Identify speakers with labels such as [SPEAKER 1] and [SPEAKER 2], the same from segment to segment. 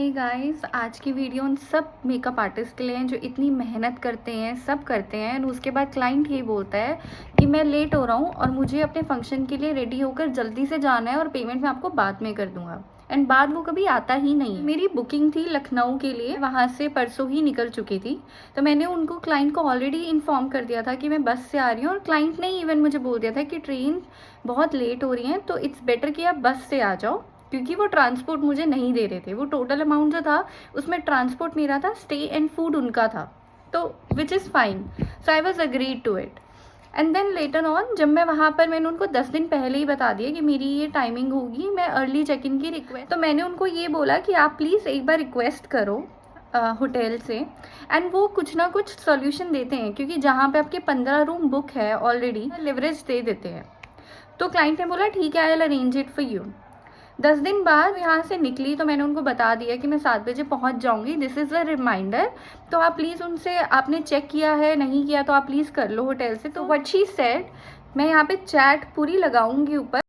[SPEAKER 1] Hey guys, आज की video उन सब मेकअप आर्टिस्ट के लिए हैं जो इतनी मेहनत करते हैं, सब करते हैं और उसके बाद क्लाइंट ये बोलता है कि मैं लेट हो रहा हूँ और मुझे अपने फंक्शन के लिए रेडी होकर जल्दी से जाना है और पेमेंट मैं आपको बाद में कर दूंगा। एंड बाद वो कभी आता ही नहीं है। मेरी बुकिंग थी लखनऊ के लिए, वहाँ से परसों ही निकल चुकी थी, तो मैंने उनको क्लाइंट को ऑलरेडी इन्फॉर्म कर दिया था कि मैं बस से आ रही हूँ और क्लाइंट ने इवन मुझे बोल दिया था कि ट्रेन बहुत लेट हो रही है तो इट्स बेटर कि आप बस से आ जाओ, क्योंकि वो ट्रांसपोर्ट मुझे नहीं दे रहे थे। वो टोटल अमाउंट जो था उसमें ट्रांसपोर्ट मेरा था, स्टे एंड फूड उनका था, तो which is fine. So I was agreed to it. And then later on जब मैं वहाँ पर, मैंने उनको 10 दिन पहले ही बता दिया कि मेरी ये टाइमिंग होगी, मैं अर्ली चेक इन की रिक्वेस्ट, तो मैंने उनको ये बोला कि आप प्लीज़ एक बार रिक्वेस्ट करो होटल से, एंड वो कुछ ना कुछ सॉल्यूशन देते हैं, क्योंकि जहाँ पे आपके 15 रूम बुक है ऑलरेडी, लिवरेज दे देते हैं। तो क्लाइंट ने बोला ठीक है, I will arrange it for you. 10 दिन बाद यहाँ से निकली तो मैंने उनको बता दिया कि मैं 7 बजे पहुँच जाऊँगी, दिस इज़ अ रिमाइंडर, तो आप प्लीज़ उनसे, आपने चेक किया है नहीं किया तो आप प्लीज़ कर लो होटल से। तो व्हाट शी सेड, मैं यहाँ पे चैट पूरी लगाऊंगी ऊपर,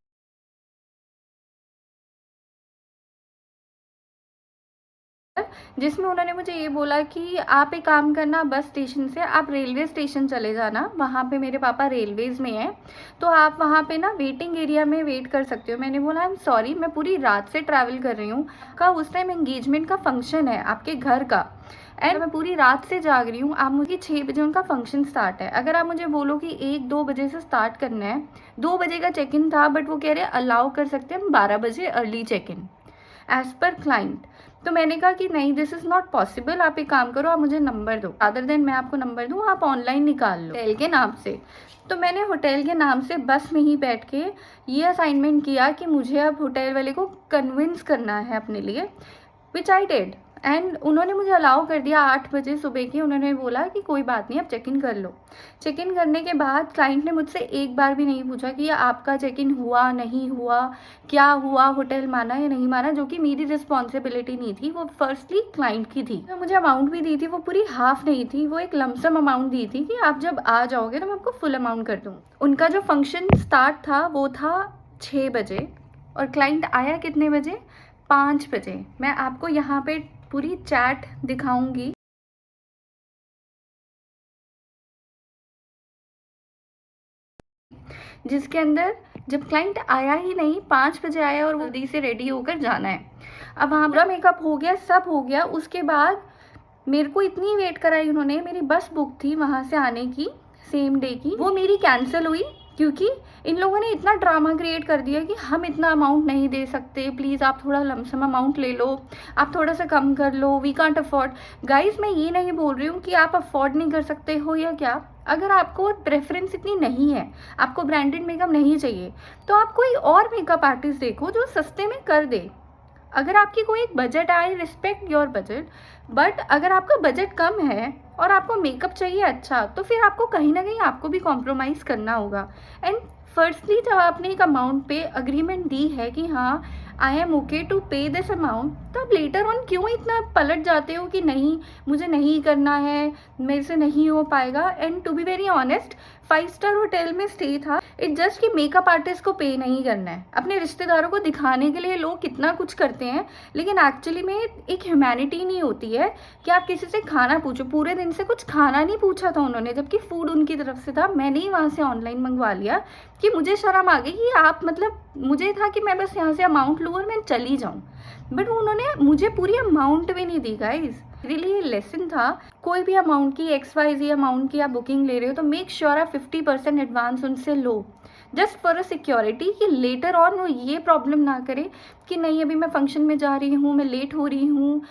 [SPEAKER 1] जिसमें उन्होंने मुझे ये बोला कि आप एक काम करना, बस स्टेशन से आप रेलवे स्टेशन चले जाना, वहाँ पे मेरे पापा रेलवेज़ में हैं, तो आप वहाँ पे ना वेटिंग एरिया में वेट कर सकते हो। मैंने बोला आई एम सॉरी, मैं पूरी रात से ट्रैवल कर रही हूँ, का उस टाइम एंगेजमेंट का फंक्शन है आपके घर का, एंड मैं पूरी रात से जाग रही हूँ। आप मुझे 6 बजे उनका फंक्शन स्टार्ट है, अगर आप मुझे बोलो कि 1-2 बजे से स्टार्ट करना है, 2 बजे का चेक इन था, बट वो कह रहे अलाउ कर सकते हैं हम 12 बजे early check in as per client. तो मैंने कहा कि नहीं, दिस इज़ नॉट पॉसिबल, आप एक काम करो, आप मुझे नंबर दो, अदर देन मैं आपको नंबर दूँ, आप ऑनलाइन निकाल लो होटल के नाम से। तो मैंने होटल के नाम से बस में ही बैठ के ये असाइनमेंट किया कि मुझे अब होटल वाले को कन्विंस करना है अपने लिए, विच आई डिड। एंड उन्होंने मुझे अलाउ कर दिया 8 बजे सुबह की। उन्होंने बोला कि कोई बात नहीं, आप चेक इन कर लो। चेक इन करने के बाद क्लाइंट ने मुझसे एक बार भी नहीं पूछा कि आपका चेक इन हुआ नहीं हुआ, क्या हुआ, होटल माना या नहीं माना, जो कि मेरी रिस्पॉन्सिबिलिटी नहीं थी, वो फर्स्टली क्लाइंट की थी। तो मुझे अमाउंट भी दी थी, वो पूरी हाफ नहीं थी, वो एक लमसम अमाउंट दी थी कि आप जब आ जाओगे तो मैं आपको फुल अमाउंट कर दूँ। उनका जो फंक्शन स्टार्ट था वो था 6 बजे और क्लाइंट आया कितने बजे, 5 बजे। मैं आपको यहाँ पे पूरी चैट दिखाऊंगी, जिसके अंदर जब क्लाइंट आया ही नहीं, 5 बजे आया और वो जल्दी से रेडी होकर जाना है। अब वहाँ पूरा मेकअप हो गया, सब हो गया, उसके बाद मेरे को इतनी वेट कराई उन्होंने। मेरी बस बुक थी वहाँ से आने की, सेम डे की, वो मेरी कैंसिल हुई, क्योंकि इन लोगों ने इतना ड्रामा क्रिएट कर दिया कि हम इतना अमाउंट नहीं दे सकते, प्लीज़ आप थोड़ा लमसम अमाउंट ले लो, आप थोड़ा सा कम कर लो, वी कांट अफोर्ड। गाइस, मैं ये नहीं बोल रही हूँ कि आप अफोर्ड नहीं कर सकते हो या क्या, अगर आपको प्रेफरेंस इतनी नहीं है, आपको ब्रांडेड मेकअप नहीं चाहिए, तो आप कोई और मेकअप आर्टिस्ट देखो जो सस्ते में कर दे। अगर आपकी कोई एक budget, I respect your budget, but अगर आपका बजट कम है और आपको मेकअप चाहिए अच्छा, तो फिर आपको कहीं ना कहीं आपको भी कॉम्प्रोमाइज़ करना होगा। एंड फर्स्टली जब आपने एक अमाउंट पे अग्रीमेंट दी है कि हाँ आई एम ओके टू पे दिस अमाउंट, तो आप लेटर ऑन क्यों इतना पलट जाते हो कि नहीं मुझे नहीं करना है, मेरे से नहीं हो पाएगा। And to be very honest, 5 star hotel में स्टे था, इट जस्ट कि मेकअप आर्टिस्ट को पे नहीं करना है। अपने रिश्तेदारों को दिखाने के लिए लोग कितना कुछ करते हैं, लेकिन एक्चुअली में एक ह्यूमैनिटी नहीं होती है कि आप किसी से खाना पूछो। पूरे दिन से कुछ खाना नहीं पूछा था उन्होंने, जबकि फूड उनकी तरफ से था। मैंने ही वहाँ से ऑनलाइन मंगवा लिया कि मुझे शर्म आ गई कि आप, मतलब मुझे था कि मैं बस यहाँ से अमाउंट लूँ और मैं चली जाऊँ, बट उन्होंने मुझे पूरी अमाउंट भी नहीं दी। गाइज, रियली ये लेसन था, कोई भी अमाउंट की, XYZ अमाउंट की आप बुकिंग ले रहे हो तो मेक श्योर आप 50% एडवांस उनसे लो, जस्ट फॉर अ सिक्योरिटी, कि लेटर ऑन वो ये प्रॉब्लम ना करे कि नहीं अभी मैं फंक्शन में जा रही हूँ, मैं लेट हो रही हूँ,